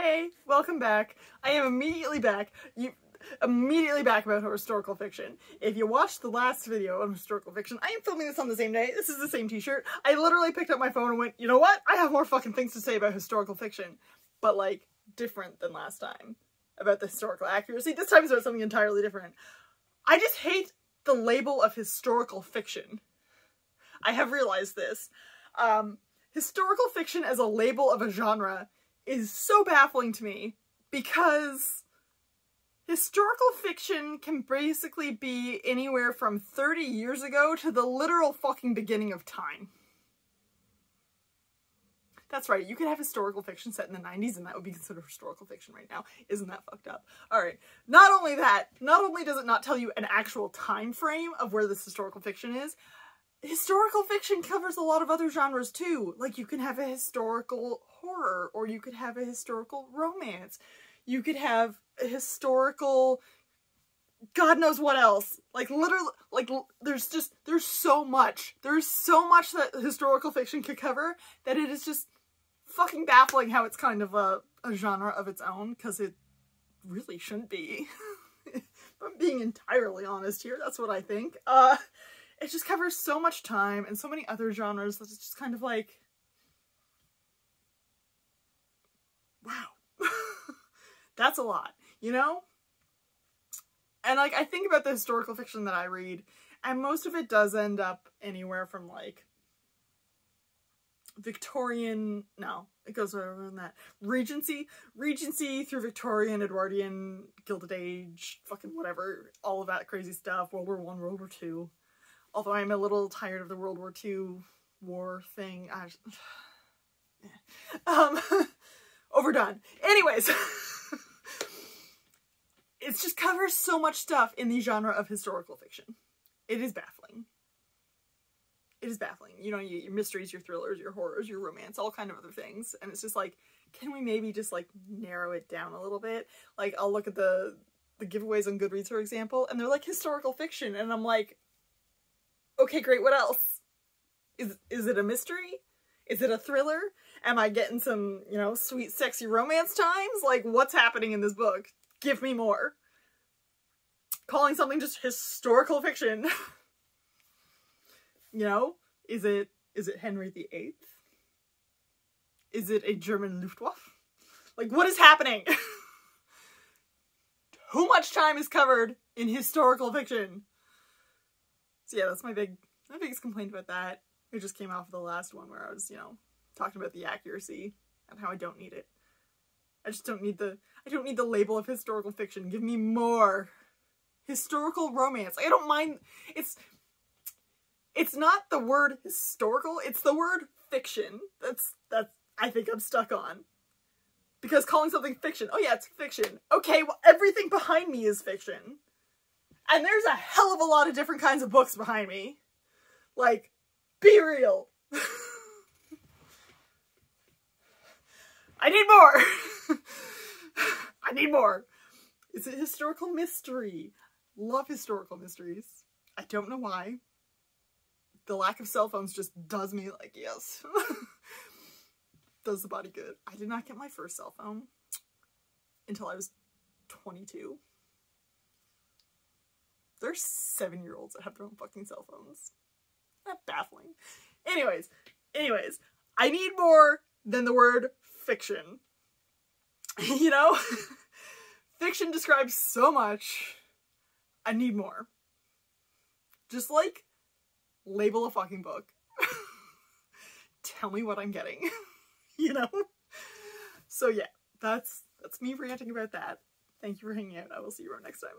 Hey, welcome back. I am immediately back. Immediately back about historical fiction. If you watched the last video on historical fiction, I am filming this on the same day. This is the same t-shirt. I literally picked up my phone and went, you know what? I have more fucking things to say about historical fiction. But like, different than last time. About the historical accuracy. This time is about something entirely different. I just hate the label of historical fiction. I have realized this. Historical fiction as a label of a genre is so baffling to me because historical fiction can basically be anywhere from 30 years ago to the literal fucking beginning of time. That's right, you could have historical fiction set in the 90s and that would be considered historical fiction right now. Isn't that fucked up? Alright, not only that, not only does it not tell you an actual time frame of where this historical fiction is, historical fiction covers a lot of other genres too. Like, you can have a historical horror, or you could have a historical romance. You could have a historical... God knows what else. Like, literally, like, there's so much. There's so much that historical fiction could cover that it is just fucking baffling how it's kind of a genre of its own, because it really shouldn't be. If I'm being entirely honest here, that's what I think. It just covers so much time and so many other genres that it's just kind of like, wow. That's a lot, you know? And like, I think about the historical fiction that I read, and most of it does end up anywhere from like Victorian, no, it goes over than that. Regency through Victorian, Edwardian, Gilded Age, fucking whatever, all of that crazy stuff, World War I, World War II. Although I'm a little tired of the World War II war thing. Overdone. Anyways. It just covers so much stuff in the genre of historical fiction. It is baffling. It is baffling. You know, your mysteries, your thrillers, your horrors, your romance, all kind of other things. And it's just like, can we maybe just like narrow it down a little bit? Like, I'll look at the giveaways on Goodreads, for example, and they're like historical fiction. And I'm like, okay, great, what else? Is it a mystery? Is it a thriller? Am I getting some, you know, sweet, sexy romance times? Like, what's happening in this book? Give me more. Calling something just historical fiction. You know? Is it Henry VIII? Is it a German Luftwaffe? Like, what is happening? Too much time is covered in historical fiction. So yeah, that's my biggest complaint about that. It just came off of the last one where I was, you know, talking about the accuracy and how I don't need it. I just don't need the label of historical fiction. Give me more historical romance. I don't mind. It's not the word historical, it's the word fiction. That's I think I'm stuck on. Because calling something fiction, oh yeah, it's fiction. Okay, well, everything behind me is fiction. And there's a hell of a lot of different kinds of books behind me. Like, be real. I need more. I need more. It's a historical mystery. Love historical mysteries. I don't know why. The lack of cell phones just does me like, yes. Does the body good. I did not get my first cell phone until I was 22. There's 7-year-olds that have their own fucking cell phones. That's baffling. Anyways, I need more than the word fiction. You know? Fiction describes so much. I need more. Just like, label a fucking book. Tell me what I'm getting. You know? So yeah, that's me ranting about that. Thank you for hanging out. I will see you around next time.